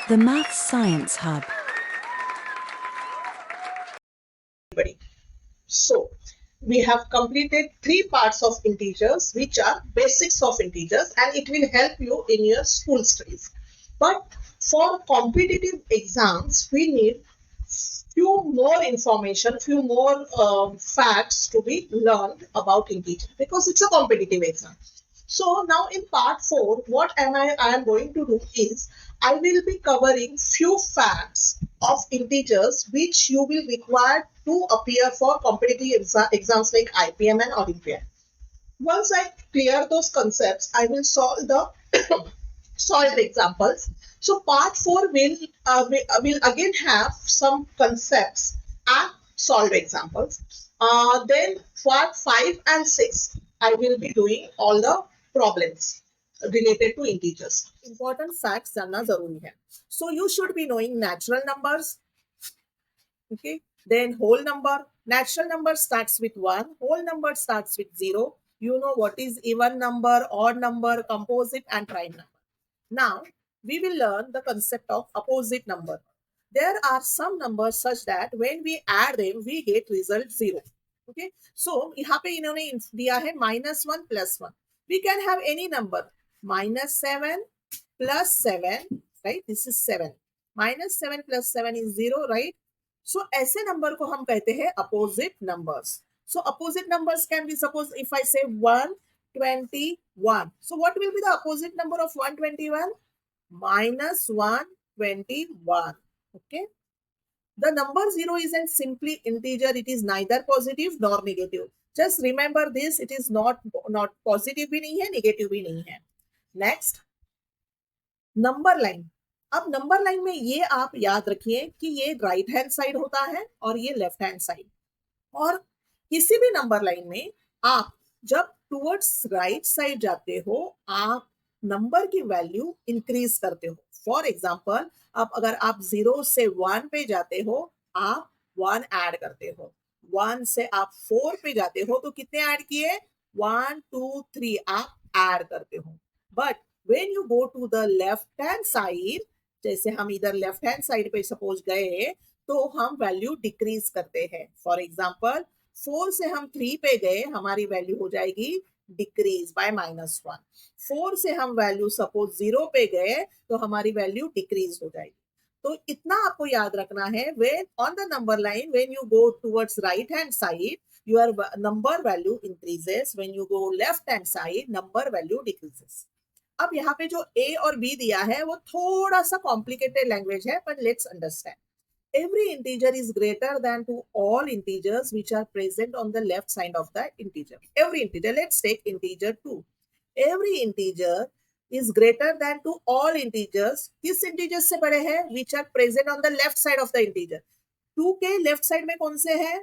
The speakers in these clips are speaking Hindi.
The Maths Science Hub. So, we have completed 3 parts of integers, which are basics of integers, and it will help you in your school studies. But for competitive exams, we need few more information, few more facts to be learned about integer because it's a competitive exam. So now in part 4, what I am going to do is I will be covering few facts of integers which you will require to appear for competitive exams like IPM and Olympiad. Once I clear those concepts, I will solve the solve examples. So part 4 will again have some concepts and solve examples. Then part 5 and 6, I will be doing all the problems related to integers. Important facts जानना जरूरी है. So you should be knowing natural numbers. Okay. Then whole number. Natural number starts with 1. Whole number starts with 0. You know what is even number, odd number, composite and prime number. Now, we will learn the concept of opposite number. There are some numbers such that when we add them, we get result 0. Okay. So, यहाँ पे इन्होंने दिया है -1 + 1. We can have any number. -7 + 7, right? This is 7. -7 + 7 is 0, right? So, ऐसे number को हम कहते हैं opposite numbers. So, opposite numbers can be, suppose if I say 121. So, what will be the opposite number of 121? -121. Okay. The number 0 isn't simply integer. It is neither positive nor negative. Just remember this. It is not positive भी नहीं है, negative भी नहीं है. Next, number line. अब नंबर लाइन में ये आप याद रखिए कि ये राइट हैंड साइड होता है और ये लेफ्ट हैंड साइड. और किसी भी नंबर लाइन में आप जब टुवर्ड्स राइट साइड जाते हो, आप नंबर की वैल्यू इंक्रीज करते हो. फॉर एग्जाम्पल, अगर आप 0 से 1 पे जाते हो, आप 1 ऐड करते हो. 1 से आप 4 पे जाते हो तो कितने ऐड किए? 1 2 3 आप ऐड करते हो. But when you go to the left hand side, जैसे हम इधर लेफ्ट हैंड साइड पे सपोज गए, तो हम वैल्यू डिक्रीज करते हैं. फॉर एग्जाम्पल, 4 से हम 3 पे गए, हमारी वैल्यू हो जाएगी डिक्रीज बाय -1. 4 से हम वैल्यू सपोज 0 पे गए तो हमारी वैल्यू डिक्रीज हो जाएगी. तो इतना आपको याद रखना है. When on the number line, when you go towards right hand side, your number value increases. When you go left hand side, number value decreases. अब यहाँ पे जो ए और बी दिया है वो थोड़ा सा कॉम्प्लिकेटेड लैंग्वेज है, but let's understand. Every integer is greater than to all integers which are present on the left side of the integer. Every integer, let's take integer 2. Every integer is greater than to all integers. किस integers से बड़े हैं? Which are present on the left side of the integer. 2 के left side में कौन से हैं?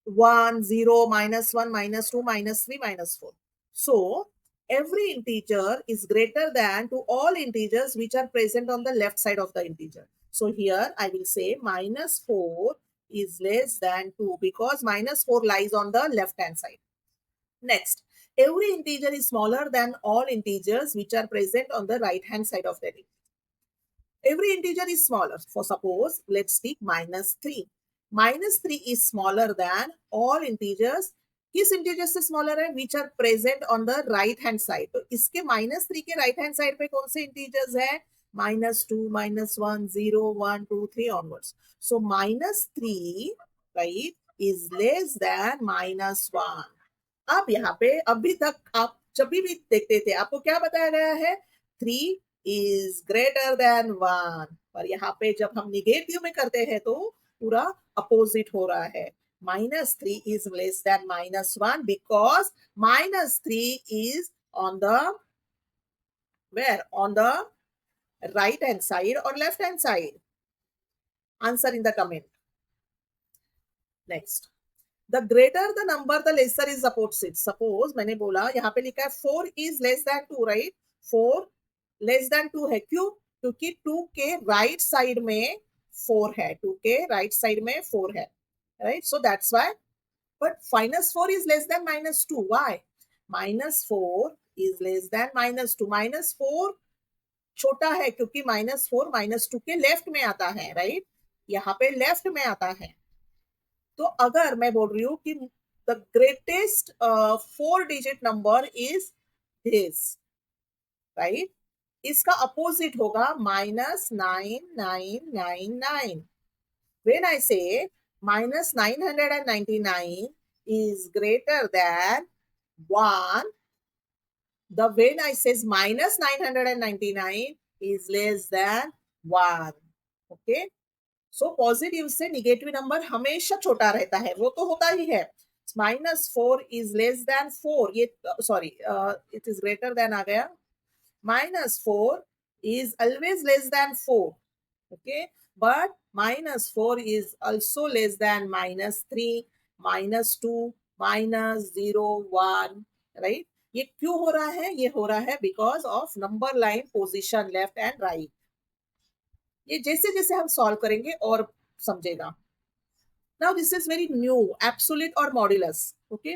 1, 0, -1, -2, -3, -4. So, every integer is greater than to all integers which are present on the left side of the integer. So here I will say -4 is less than 2 because -4 lies on the left hand side. Next, every integer is smaller than all integers which are present on the right hand side of the integer. Every integer is smaller. For suppose, let's take -3. -3 is smaller than all integers. किस इंटीजर से स्मॉलर है? Which are present on the right hand side. तो इसके -3 के राइट हैंड साइड पे कौन से इंटीजर्स है? -2, -1, 0, 1, 2, 3 onwards. So -3 right is less than -1. अब यहाँ पे अभी तक आप जब भी देखते थे, आपको क्या बताया गया है? 3 इज ग्रेटर देन 1. पर यहाँ पे जब हम निगेटिव में करते हैं तो पूरा अपोजिट हो रहा है. -3 is less than -1 because -3 is on the where? On the right hand side or left hand side? Answer in the comment. Next. The greater the number, the lesser is opposite. Suppose मैंने बोला यहाँ पे लिखा है 4 is less than 2, right? 4 less than 2 है. क्यों? क्योंकि 2 के right side में 4 है. 2 के right side में 4 है. Right? So that's why. But -4 is less than -2. Why? -4 is less than -2. -4 छोटा है क्योंकि -4 -2 के लेफ्ट में आता है, राइट, यहाँ पे लेफ्ट में आता है। तो अगर मैं बोल रही हूँ कि the greatest 4 digit number is this, right, इसका अपोजिट होगा -9999। When I say -999 is greater than 1, the when I says -999 is less than 1. Okay? So positive से निगेटिव नंबर हमेशा छोटा रहता है, वो तो होता ही है। -4 इज लेस देन 4, ये sorry it is greater than आ गया। -4 is always less than 4, okay, but -4 is also less than -3, -2, -0, 1, right? ये क्यों हो रहा है? ये हो रहा है because of number line position left and right. ये जैसे जैसे हम सॉल्व करेंगे और समझेगा। Now this is very new, absolute और मॉड्यूलस, ओके।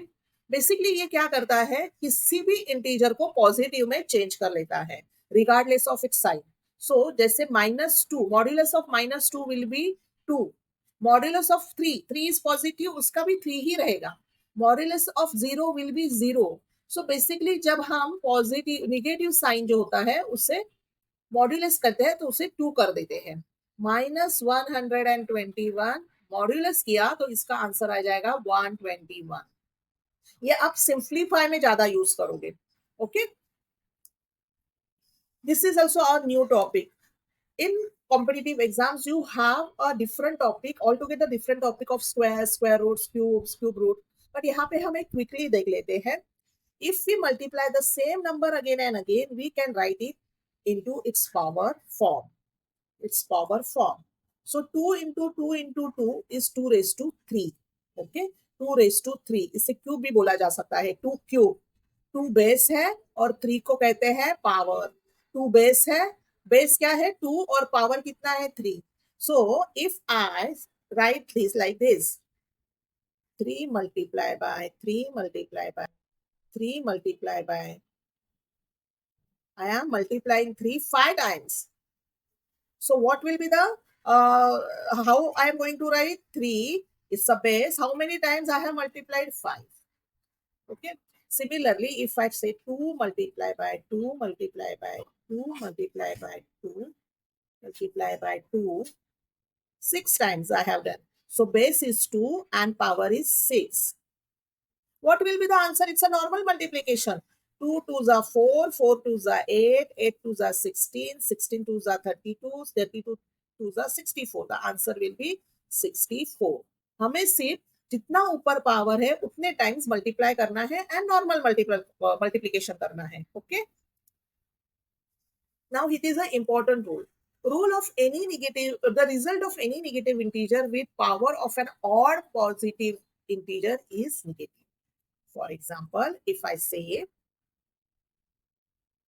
बेसिकली ये क्या करता है, किसी भी इंटीजर को पॉजिटिव में चेंज कर लेता है रिगार्डलेस ऑफ इट्स साइन। सो जैसे -2, modulus of -2 will be 2, modulus of 3 is positive, उसका भी 3 ही रहेगा, modulus of 0 will be 0। So basically जब हम पॉजिटिव निगेटिव साइन जो होता है उससे मॉड्यूलस करते हैं तो उसे 2 कर देते हैं। -121 मॉड्यूलस किया तो इसका आंसर आ जाएगा 121। ये आप सिंप्लीफाई में ज्यादा यूज करोगे, okay. This is also our new topic. In competitive exams you have a different topic, altogether different topic of squares, square roots, cubes, cube root, but यहाँ पे हम एक quickly देख लेते हैं। If we multiply the same number again and again, we can write it into its power form. Its power form. So 2 into 2 into 2 is 2 raised to 3. Okay? 2 raised to 3. इसे क्यूब भी बोला जा सकता है, 2 क्यूब। 2 बेस है और 3 को कहते हैं पावर। 2 बेस है, बेस क्या है 2 और पावर कितना है 3। So if I write this like this, 3 multiply by 3 multiply by 3 multiply by, I am multiplying 3 5 times. So what will be the, how I am going to write 3 is a base. How many times I have multiplied 5? Okay. Similarly, if I say 2 multiply by 2 multiply by 2 multiply by 2 multiply by 2, 6 times I have done. So base is 2 and power is 6. What will be the answer? It's a normal multiplication. 2 2s are 4, 4 2s are 8, 8 2s are 16, 16 2s are 32, 32 2s are 64. The answer will be 64. हमें सिर्फ जितना ऊपर पावर है उतने टाइम्स मल्टीप्लाई करना है एंड नॉर्मल मल्टीप्लिकेशन करना है, okay. Now it is a important rule. Rule of any negative, the result of any negative integer with power of an odd positive integer is negative. For example, if I say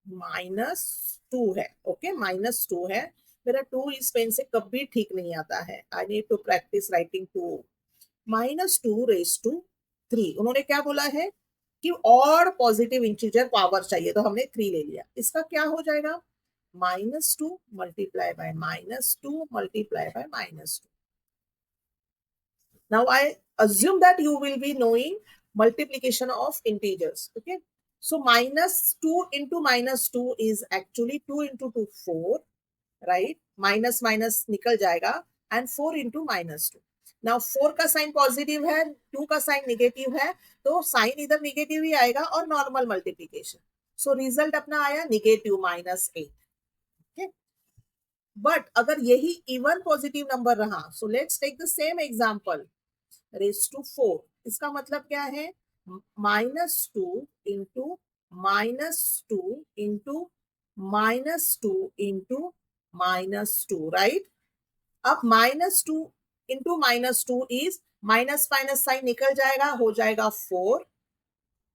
-2 है, ओके, -2 है, मेरा 2 इस पेन से कभी ठीक नहीं आता है। I need to practice writing 2। -2 raised to 3, उन्होंने क्या बोला है कि और पॉजिटिव इंटीजर पावर चाहिए, तो हमने 3 ले लिया। इसका क्या हो जाएगा, -2 multiply by -2 multiply by -2. Now I assume that you will be knowing multiplication of integers, okay. So -2 into -2 is actually 2 into 2 4, right, minus minus निकल जाएगा एंड 4 into -2. नाउ 4 का साइन पॉजिटिव है, 2 का साइन निगेटिव है, तो साइन इधर निगेटिव ही आएगा और नॉर्मल मल्टीप्लीकेशन। सो रिजल्ट अपना आया निगेटिव -8, ओके। बट अगर यही इवन पॉजिटिव नंबर रहा, so let's take the same example, raise to 4, इसका मतलब क्या है, -2 into -2 into -2 into -2, राइट। अब -2 into -2 is minus minus sign निकल जाएगा, हो जाएगा 4,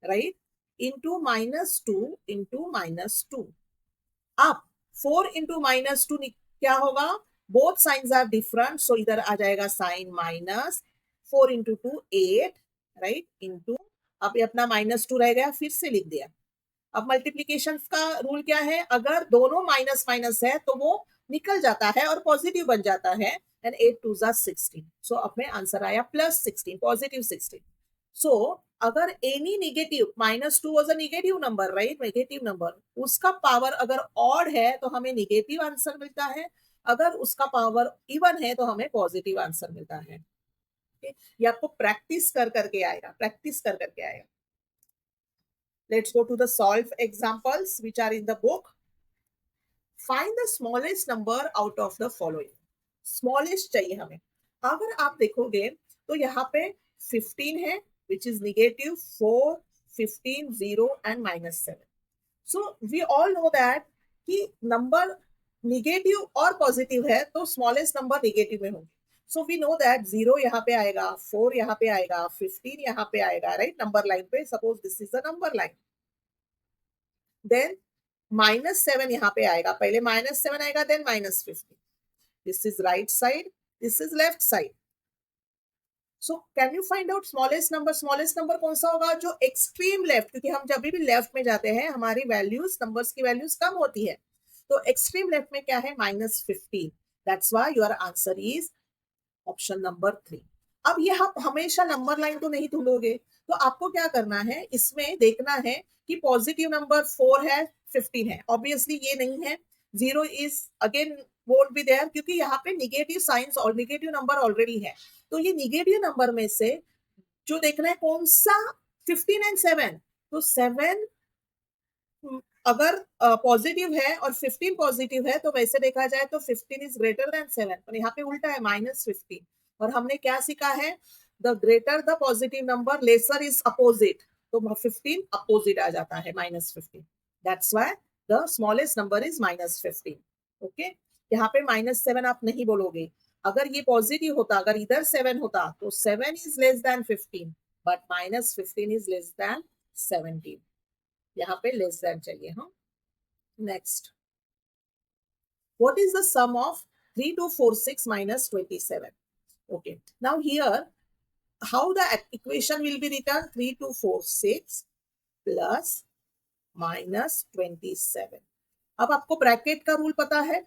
राइट, इंटू -2 into -2। अब 4 into -2 क्या होगा, both signs are different, so इधर आ जाएगा sign minus, 4 into 2 8, right, into, अब ये अपना -2 रह गया, फिर से लिख दिया, अब मल्टीप्लीकेशन का रूल क्या है, अगर दोनों माइनस माइनस है तो वो निकल जाता है और पॉजिटिव बन जाता है, एंड 8 2 16। सो अब में आंसर आया +16, पॉजिटिव 16। सो अगर any negative, -2 was a negative number, right, negative number, उसका पावर अगर ऑड है तो हमें नेगेटिव आंसर मिलता है, अगर उसका पावर इवन है तो हमें पॉजिटिव आंसर मिलता है। ये आपको प्रैक्टिस कर करके आएगा, प्रैक्टिस कर करके आएगा। Let's go to the solve examples which are in the book. Find the smallest number out of the following. Smallest चाहिए हमें। अगर आप देखोगे तो यहाँ पे 15 है, which is negative 4, 15, 0 and -7. So we all know that कि नंबर निगेटिव और पॉजिटिव है तो स्मॉलेस्ट नंबर निगेटिव में होंगे। सो वी नो दैट 0 यहाँ पे आएगा, 4 यहाँ पे आएगा, 15 यहाँ पे आएगा, राइट, नंबर लाइन पे। Suppose this is a number line, then -7 यहाँ पे आएगा, पहले -7 आएगा, then -15। This is right side, this is left side. So can you find out smallest number? Smallest number कौन सा होगा? जो एक्सट्रीम लेफ्ट, क्योंकि हम जब भी लेफ्ट में जाते हैं हमारी वैल्यूज, नंबर्स की वैल्यूज कम होती है, तो एक्सट्रीम लेफ्ट में क्या है? -15। That's why your answer is option number 3। अब ये आप हमेशा नंबर लाइन तो नहीं ढूंढोगे, तो आपको क्या करना है, इसमें देखना है कि पॉजिटिव नंबर 4 है, 15 है, ऑब्वियसली ये नहीं है। 0 is again won't be there, क्योंकि यहाँ पे निगेटिव साइंस और निगेटिव नंबर ऑलरेडी है। तो ये निगेटिव नंबर में से जो देखना है कौन सा, 15 एंड 7। तो 7 अगर पॉजिटिव है और 15 पॉजिटिव है, तो वैसे देखा जाए तो 15 इज ग्रेटर देन 7, पर यहाँ पे उल्टा है, -15। और हमने क्या सीखा है? The greater the positive number, lesser is opposite, तो 15 अपोजिट आ जाता है, -15। That's why the smallest number is -15। Okay, यहाँ पे -7 आप नहीं बोलोगे। अगर ये पॉजिटिव होता, अगर इधर 7 होता, तो 7 is less than 15, but -15 is less than 17। यहाँ पे लेस देन चाहिए। हाँ, next, what is the sum of 3246 minus 27? Okay, now here how the equation will be written? 3246 plus minus 27। अब आपको ब्रैकेट का रूल पता है।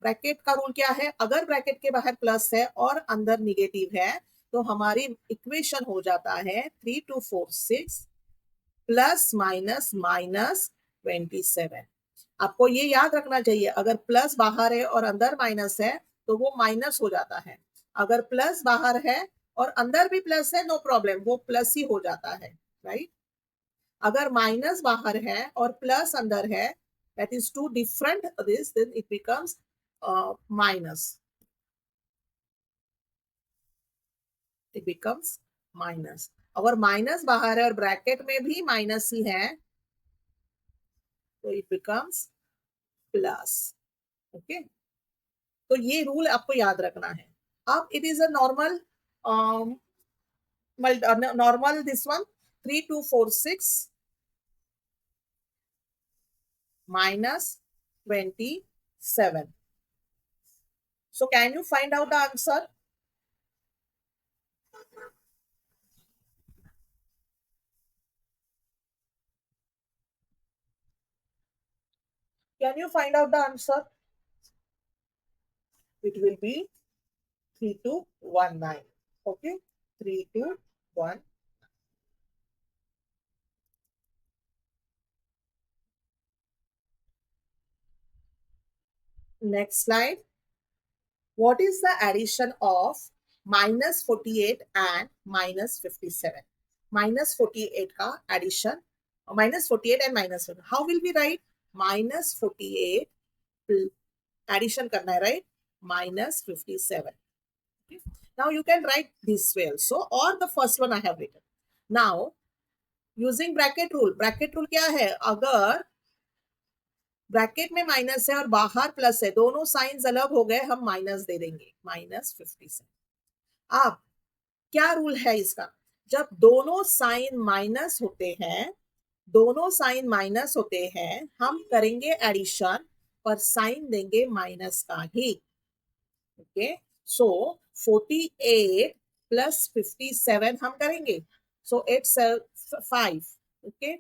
ब्रैकेट का रूल क्या है? अगर ब्रैकेट के बाहर प्लस है और अंदर निगेटिव है, तो हमारी इक्वेशन हो जाता है 3246 प्लस माइनस -27। आपको ये याद रखना चाहिए, अगर प्लस बाहर है और अंदर माइनस है तो वो माइनस हो जाता है। अगर प्लस बाहर है और अंदर भी प्लस है, नो प्रॉब्लम, वो प्लस ही हो जाता है, राइट। अगर माइनस बाहर है और प्लस अंदर है, that is two different this, then it becomes minus, it becomes minus. अगर माइनस बाहर है और ब्रैकेट में भी माइनस ही है, तो इट बिकम्स प्लस। ओके, तो ये रूल आपको याद रखना है। अब it is a normal normal this one, 3246 minus 27. So can you find out the answer? Can you find out the answer? It will be 3219. Okay, 3219. Next slide. What is the addition of -48 and -57? -48 का addition, -48 and -7. How will we write? -48 addition करना है, right? -57. Okay. Now you can write this way also, or the first one I have written. Now using bracket rule. Bracket rule क्या है? अगर ब्रैकेट में माइनस है और बाहर प्लस है, दोनों साइंस अलग हो गए, हम माइनस दे देंगे, -57। अब क्या रूल है इसका? जब दोनों साइन माइनस होते हैं, दोनों साइन माइनस होते हैं, हम करेंगे एडिशन, पर साइन देंगे माइनस का ही। ओके, सो 48 प्लस 57 हम करेंगे, सो 8 5, ओके,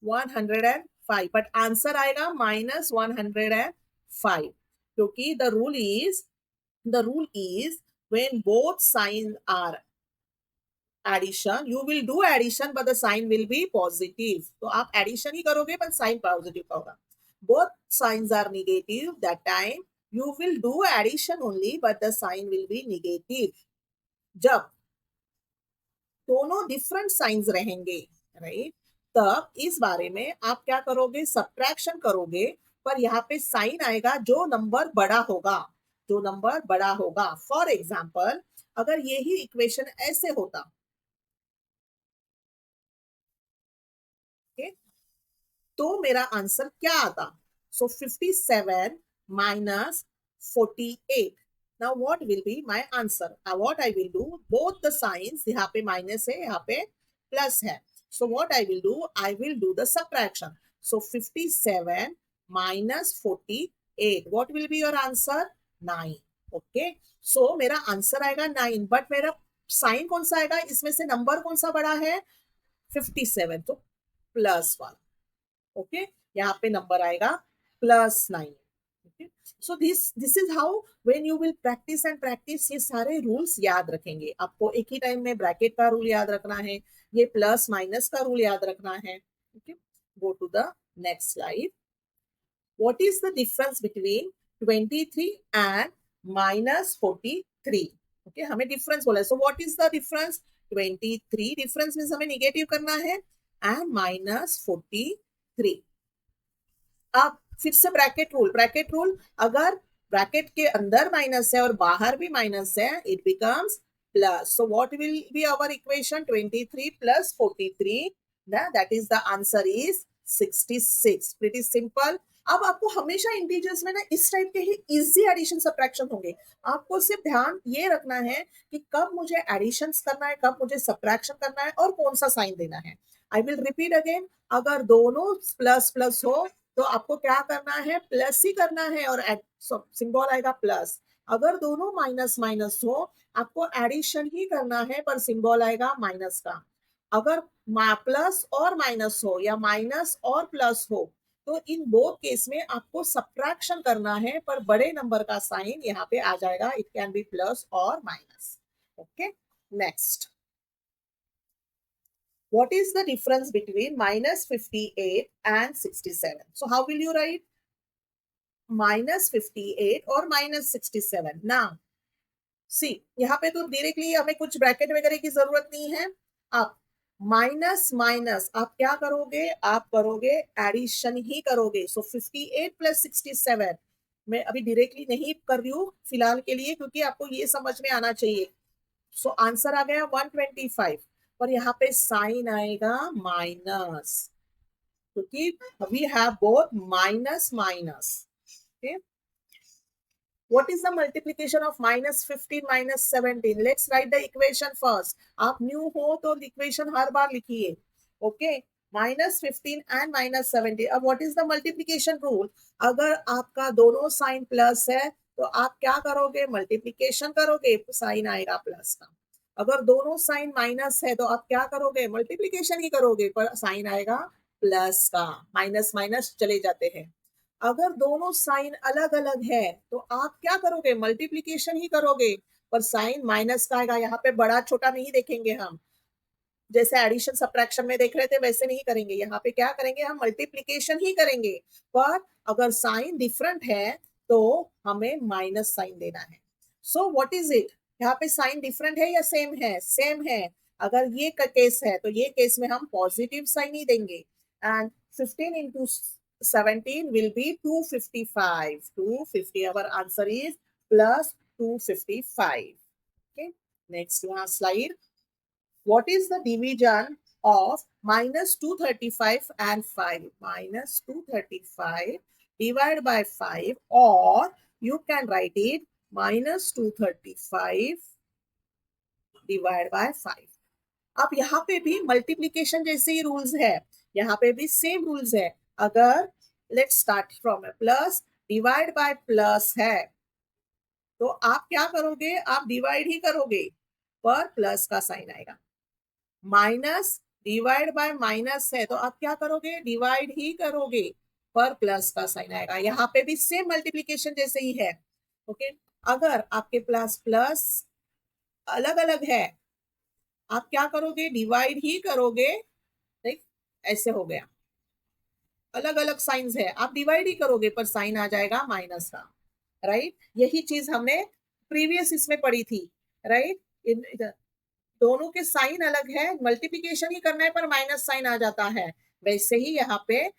105। 5, बट आंसर आएगा -105, क्योंकि the rule is when both signs are addition, you will do addition but the sign will be positive. तो आप addition ही करोगे पर sign positive का होगा. Both signs are negative, that time you will do addition only but the sign will be negative. जब दोनों डिफरेंट साइंस रहेंगे, राइट, तब इस बारे में आप क्या करोगे, सब्ट्रैक्शन करोगे, पर यहाँ पे साइन आएगा जो नंबर बड़ा होगा, जो नंबर बड़ा होगा. फॉर एग्जाम्पल, अगर यही इक्वेशन ऐसे होता, okay? तो मेरा आंसर क्या आता? सो 57 minus 48. Now what will be my answer? What I will do, both the signs, यहाँ पे minus है, यहाँ पे plus है. So what I will do, I will do the subtraction. So 57 minus 48. What will be your answer? 9. Okay. So मेरा आंसर आएगा 9, बट मेरा साइन कौन सा आएगा, इसमें से नंबर कौन सा बड़ा है? 57, तो प्लस 1. ओके, यहाँ पे नंबर आएगा +9. Okay, so this is how when you will practice and practice, ये सारे रूल्स याद रखेंगे. आपको एक ही टाइम में ब्रैकेट का रूल याद रखना है, ये प्लस माइनस का रूल याद रखना है. Okay, go to the next slide. What is the difference between 23 and -43? Okay, हमें डिफरेंस बोला है, so what is the difference? 23 difference means हमें निगेटिव करना है, एंड -43. अब फिर से ब्रैकेट रूल, अगर ब्रैकेट के अंदर माइनस है और बाहर भी माइनस है, it becomes plus. So what will be our equation? 23 + 43, that is the answer is 66. Pretty simple. अब आपको हमेशा इंटीजर्स में ना इस टाइप के ही इजी एडिशन सब्ट्रैक्शन होंगे. आपको सिर्फ ध्यान ये रखना है कि कब मुझे एडिशन करना है, कब मुझे सब्ट्रैक्शन करना है, और कौन सा साइन देना है. I will repeat again. अगर दोनों प्लस प्लस हो तो आपको क्या करना है? प्लस ही करना है, और सिंबल आएगा प्लस. अगर दोनों माइनस माइनस हो, आपको एडिशन ही करना है, पर सिंबल आएगा माइनस का. अगर प्लस और माइनस हो या माइनस और प्लस हो, तो इन बोथ केस में आपको सब्ट्रैक्शन करना है, पर बड़े नंबर का साइन यहाँ पे आ जाएगा. इट कैन बी प्लस और minus. Okay, next. What is the difference between -58 and 67? So how will you write? -58 और -67. Now, see, यहाँ पे तो डायरेक्टली हमें कुछ ब्रैकेट वगैरह की जरूरत नहीं है. आप माइनस माइनस आप क्या करोगे? आप करोगे एडिशन ही करोगे. सो 58 + 67 मैं अभी डायरेक्टली नहीं कर रही हूँ फिलहाल के लिए, क्योंकि आपको ये समझ में आना चाहिए. सो आंसर आ गया 125, और यहाँ पे साइन आएगा माइनस, क्योंकि we have both minus minus. Okay, what is the multiplication of -15 -17? Let's write the equation first. आप न्यू हो तो इक्वेशन हर बार लिखिए. Okay, -15 and -17. अब what is the multiplication rule? अगर आपका दोनों साइन प्लस है तो आप क्या करोगे? मल्टीप्लीकेशन करोगे, साइन आएगा प्लस का. अगर दोनों साइन माइनस है तो आप क्या करोगे? मल्टीप्लीकेशन ही करोगे, पर साइन आएगा प्लस का. माइनस माइनस चले जाते हैं. अगर दोनों साइन अलग अलग है तो आप क्या करोगे? मल्टीप्लीकेशन ही करोगे, पर साइन माइनस का आएगा. यहाँ पे बड़ा छोटा नहीं देखेंगे हम, जैसे एडिशन सब्ट्रैक्शन में देख रहे थे वैसे नहीं करेंगे. यहाँ पे क्या करेंगे? हम मल्टीप्लीकेशन ही करेंगे, पर अगर साइन डिफरेंट है तो हमें माइनस साइन देना है. So what is it? यहाँ पे साइन डिफरेंट है या सेम है? सेम है. अगर ये केस है तो ये केस में हम पॉजिटिव साइन ही देंगे. And 15 into 17 will be 255. 250. Our answer is plus 255. Okay. Next one slide. What is the division of -235 and 5? -235 divided by 5, or you can write it -235 divided by 5. अब यहाँ पे भी मल्टीप्लीकेशन जैसे ही रूल्स है, यहाँ पे भी सेम रूल्स है. अगर let's start from plus, divide by plus है, तो आप क्या करोगे? आप डिवाइड ही करोगे, पर प्लस का साइन आएगा. माइनस डिवाइड बाय माइनस है तो आप क्या करोगे, डिवाइड ही करोगे, पर प्लस का साइन आएगा। यहाँ पे भी सेम मल्टीप्लीकेशन जैसे ही है। ओके, अगर आपके प्लस प्लस अलग अलग है, आप क्या करोगे, डिवाइड ही करोगे। देख, ऐसे हो गया, अलग अलग साइंस है, आप डिवाइड ही करोगे पर साइन आ जाएगा माइनस का। राइट, यही चीज हमने प्रीवियस इसमें पढ़ी थी। राइट, दोनों के साइन अलग है, मल्टीप्लिकेशन ही करना है पर माइनस साइन आ जाता है। वैसे ही यहाँ पे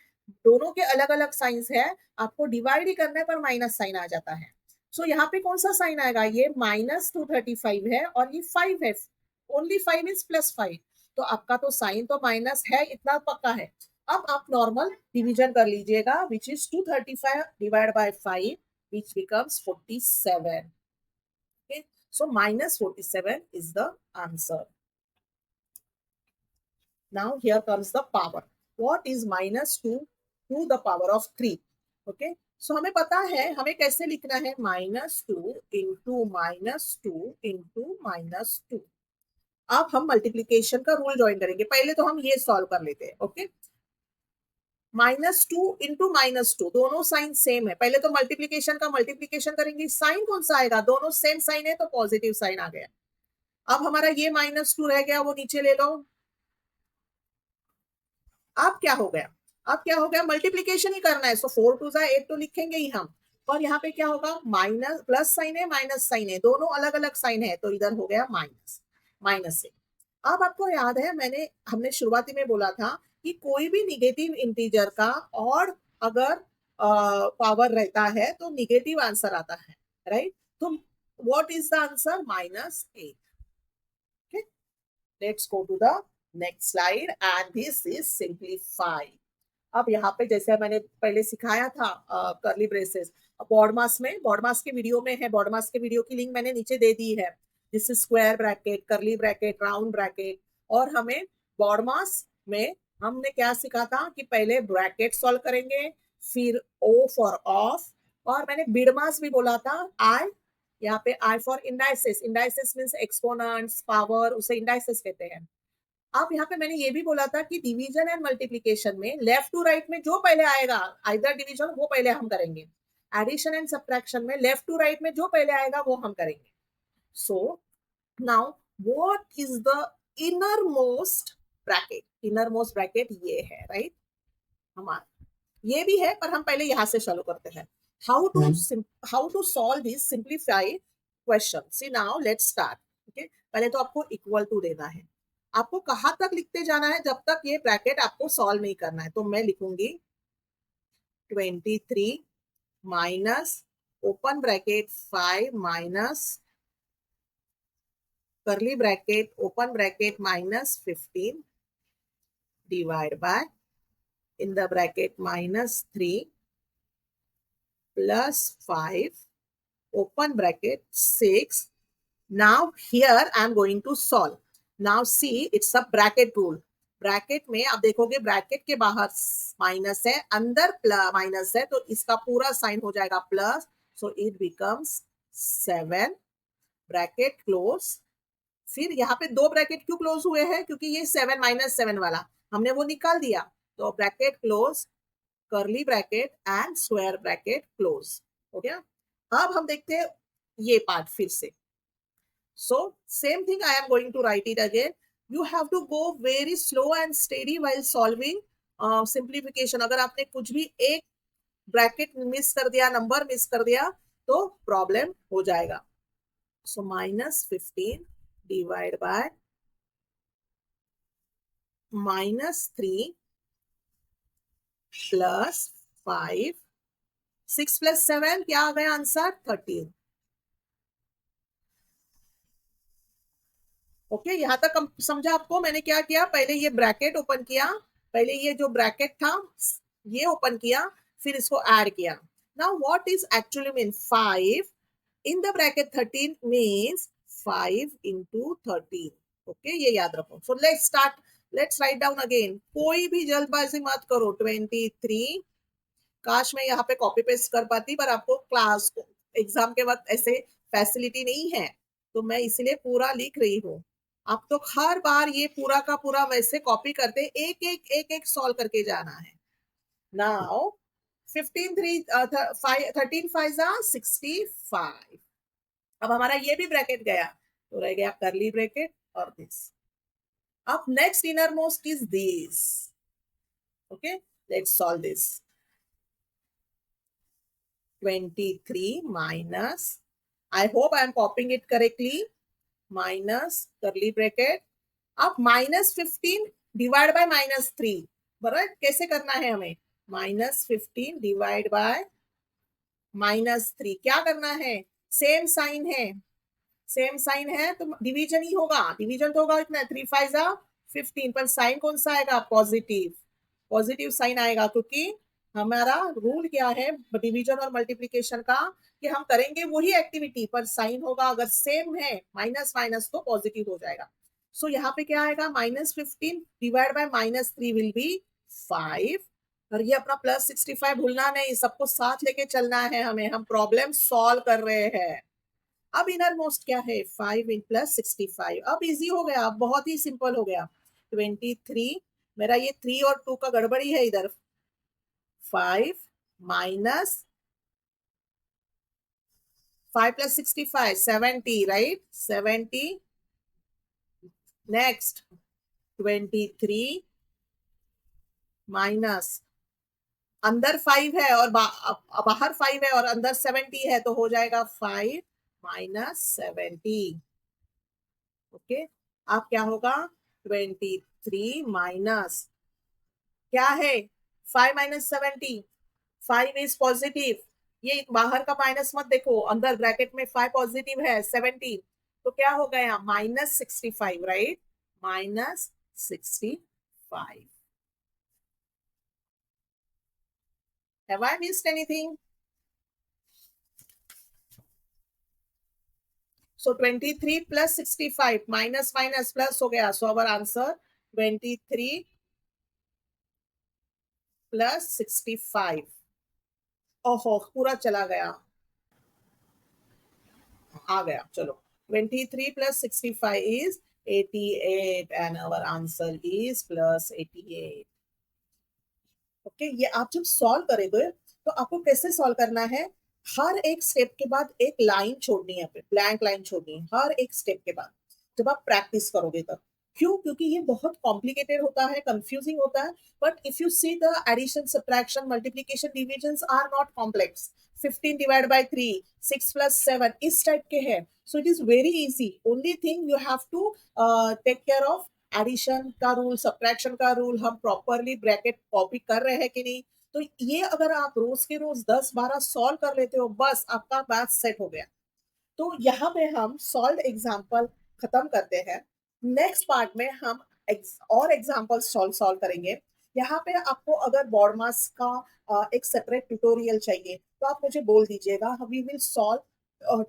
दोनों के अलग अलग साइंस है, आपको डिवाइड ही करना है पर माइनस साइन आ जाता है। सो यहाँ पे कौन सा साइन आएगा, ये -235 है और ये 5 है, ओनली 5 इज +5, तो आपका तो साइन तो माइनस है, इतना पक्का है। अब आप नॉर्मल डिवीजन कर लीजिएगा, which is 235 divide by 5, which becomes 47। Okay, so -47 is the answer. Now here comes the power. What is -2 to the power of 3? Okay, so हमें पता है हमें कैसे लिखना है, -2 इंटू -2 अब हम मल्टीप्लीकेशन का रूल ज्वाइन करेंगे, पहले तो हम ये सॉल्व कर लेते हैं। ओके, -2 इंटू -2 दोनों साइन सेम है, पहले तो मल्टीप्लीकेशन का मल्टीप्लीकेशन करेंगे, साइन कौन सा आएगा, दोनों सेम साइन है तो पॉजिटिव साइन आ गया। अब हमारा ये -2 रह गया, वो नीचे ले लो। अब क्या हो गया, अब क्या हो गया, मल्टीप्लीकेशन ही करना है, सो 4 2 8 तो लिखेंगे ही हम, पर यहाँ पे क्या होगा, माइनस प्लस साइन है माइनस साइन है, दोनों अलग अलग साइन है, तो इधर हो गया माइनस, माइनस से। अब आपको याद है हमने शुरुआती में बोला था कि कोई भी निगेटिव इंटीजर का और अगर पावर रहता है तो निगेटिव आंसर आता है। राइट, तो what is the answer, -8। okay, let's go to the next slide and this is simplify। अब यहाँ पे जैसे मैंने पहले सिखाया था करली ब्रेसेस, बॉडमास में, बॉडमास के वीडियो में है, बॉडमास के वीडियो की लिंक मैंने नीचे दे दी है। दिस इज स्क्वायर ब्रैकेट, करली ब्रैकेट, राउंड ब्रैकेट। और हमें बॉडमास में हमने क्या सीखा था कि पहले ब्रैकेट सॉल्व करेंगे, फिर ओ फॉर ऑफ, और मैंने बिडमास भी बोला था, आई, यहाँ पे I for indices, indices means exponents, power, उसे इंडाइसिस कहते हैं। अब यहाँ पे मैंने ये भी बोला था कि डिवीजन एंड मल्टीप्लीकेशन में लेफ्ट टू राइट में जो पहले आएगा, आइदर डिवीजन, वो पहले हम करेंगे। एडिशन एंड सब्ट्रैक्शन में लेफ्ट टू राइट में जो पहले आएगा वो हम करेंगे। So now what is the inner most bracket, inner most bracket ये है। राइट, हमारा ये भी है पर हम पहले यहां से चालू करते हैं। How to solve this simplify question. See now let's start. Okay, पहले तो आपको इक्वल टू देना है, आपको कहां तक लिखते जाना है जब तक ये ब्रैकेट आपको सॉल्व नहीं करना है। तो मैं लिखूंगी 23 माइनस ओपन ब्रैकेट 5 माइनस करली bracket open bracket -15 divide bye in the bracket -3 plus 5 open bracket 6. Now here I am going to solve. Now see, it's a bracket rule. Bracket में आप देखोगे ब्रैकेट के बाहर माइनस है, अंदर माइनस है, तो इसका पूरा साइन हो जाएगा plus, so it becomes 7 bracket close. फिर यहाँ पे दो ब्रैकेट क्यों क्लोज हुए हैं, क्योंकि ये 7 -7 वाला हमने वो निकाल दिया, तो ब्रैकेट क्लोज, करली bracket and square bracket close हो गया। अब हम देखते हैं ये पार्ट फिर से। So same thing I am going to write it again. You have to go very slow and steady while solving simplification. अगर आपने कुछ भी एक ब्रैकेट मिस कर दिया, नंबर मिस कर दिया, तो प्रॉब्लम हो जाएगा। सो -15 डिवाइड बाय -3 प्लस 5, 6 + 7 क्या आ गया आंसर, 13। ओके, यहां तक समझा आपको। मैंने क्या किया, पहले ये ब्रैकेट ओपन किया, पहले ये जो ब्रैकेट था ये ओपन किया, फिर इसको ऐड किया। Now what is actually mean 5 in the bracket 13 means 5 into 13। Okay, ये याद रखो। So let's start, let's write down again. कोई भी जल्दबाजी मत करो। 23, काश मैं यहाँ पे कॉपी पेस्ट कर पाती, पर आपको क्लास एग्जाम के वक्त ऐसे फैसिलिटी नहीं है, तो मैं इसलिए पूरा लिख रही हूँ। आप तो हर बार ये पूरा का पूरा वैसे कॉपी करते, एक सॉल्व करके जाना है। नाउ 13 5 65। अब हमारा ये भी ब्रैकेट गया, तो रह गया करली ब्रैकेट और दिस। अब next inner most is this. Okay, let's solve this. 23 minus, I hope I am copying it correctly, minus curly bracket, अब -15 डिवाइड बाय -3, बराबर कैसे करना है हमें, -15 डिवाइड बाय -3, क्या करना है, सेम साइन है, सेम साइन है तो डिवीजन ही होगा, डिवीजन तो होगा इतना 3 5 15, पर साइन कौन सा आएगा, पॉजिटिव, पॉजिटिव साइन आएगा, क्योंकि हमारा रूल क्या है डिवीजन और मल्टीप्लीकेशन का, कि हम करेंगे वही एक्टिविटी पर साइन होगा, अगर सेम है माइनस माइनस तो पॉजिटिव हो जाएगा। सो यहाँ पे क्या आएगा, -15 डिवाइड बाय -3 विल बी 5, और ये अपना +65 भूलना नहीं, सबको साथ लेके चलना है हमें, हम प्रॉब्लम सॉल्व कर रहे हैं। अब इनर मोस्ट क्या है, 5 इन +65, अब इजी हो गया, अब बहुत ही सिंपल हो गया। 23, मेरा ये 3 और 2 का गड़बड़ी है इधर, 5 minus 5 plus 65, 70, right? 70. Next, 23 minus, अंदर 5 है और बाहर 5 है और अंदर 70 है, तो हो जाएगा 5 minus 70। ओके, अब क्या होगा, 23 minus, क्या है, 5 minus 70, 5 is पॉजिटिव, ये बाहर का माइनस मत देखो, अंदर ब्रैकेट में 5 पॉजिटिव है, 70, तो क्या हो गया, -65, right, -65। Have I missed anything? So 23 plus 65 minus minus plus हो गया, so our answer 23 plus 65। ओहो, पूरा चला गया, आ गया, चलो 23 plus 65 is 88 and our answer is +88। Okay, ये आप जब सॉल्व करेंगे तो आपको कैसे सॉल्व करना है, हर एक स्टेप के बाद एक लाइन छोड़नी है, ब्लैंक लाइन छोड़नी है हर एक स्टेप के बाद, जब आप प्रैक्टिस करोगे तब। क्यों, क्योंकि ये बहुत कॉम्प्लिकेटेड होता है, कंफ्यूजिंग होता है, but if you see the addition subtraction multiplication divisions are not complex, 15 divide by 3, 6 plus 7 इस टाइप के हैं, so it is very easy, only thing you have to take care of addition का रूल, सब्ट्रैक्शन का रूल, हम प्रॉपरली ब्रैकेट कॉपी कर रहे हैं कि नहीं, तो ये अगर आप रोज के रोज 10-12 सॉल्व कर लेते हो, बस आपका मैथ सेट हो गया। तो यहाँ पे हम सॉल्व एग्जाम्पल खत्म करते हैं, नेक्स्ट पार्ट में हम और एग्जाम्पल सॉल्व करेंगे। यहाँ पे आपको अगर बोर्ड मास का एक सेपरेट ट्यूटोरियल चाहिए तो आप मुझे बोल दीजिएगा, we will solve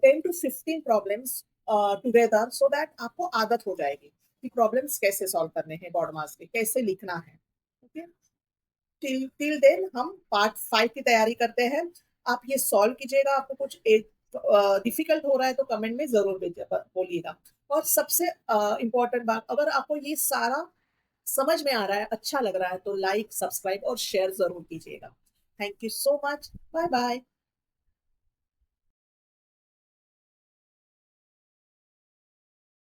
10 to 15 problems together, so that आपको आदत हो जाएगी कि प्रॉब्लम्स कैसे सॉल्व करने हैं, बोर्ड मास के कैसे लिखना है। ओके, टिल देन हम पार्ट 5 की तैयारी करते हैं। आप ये सॉल्व कीजिएगा, आपको कुछ डिफिकल्ट हो रहा है तो कमेंट में जरूर बोलिएगा। और सबसे इंपॉर्टेंट बात, अगर आपको ये सारा समझ में आ रहा है, अच्छा लग रहा है, तो लाइक, सब्सक्राइब और शेयर जरूर कीजिएगा। Thank you so much, bye bye.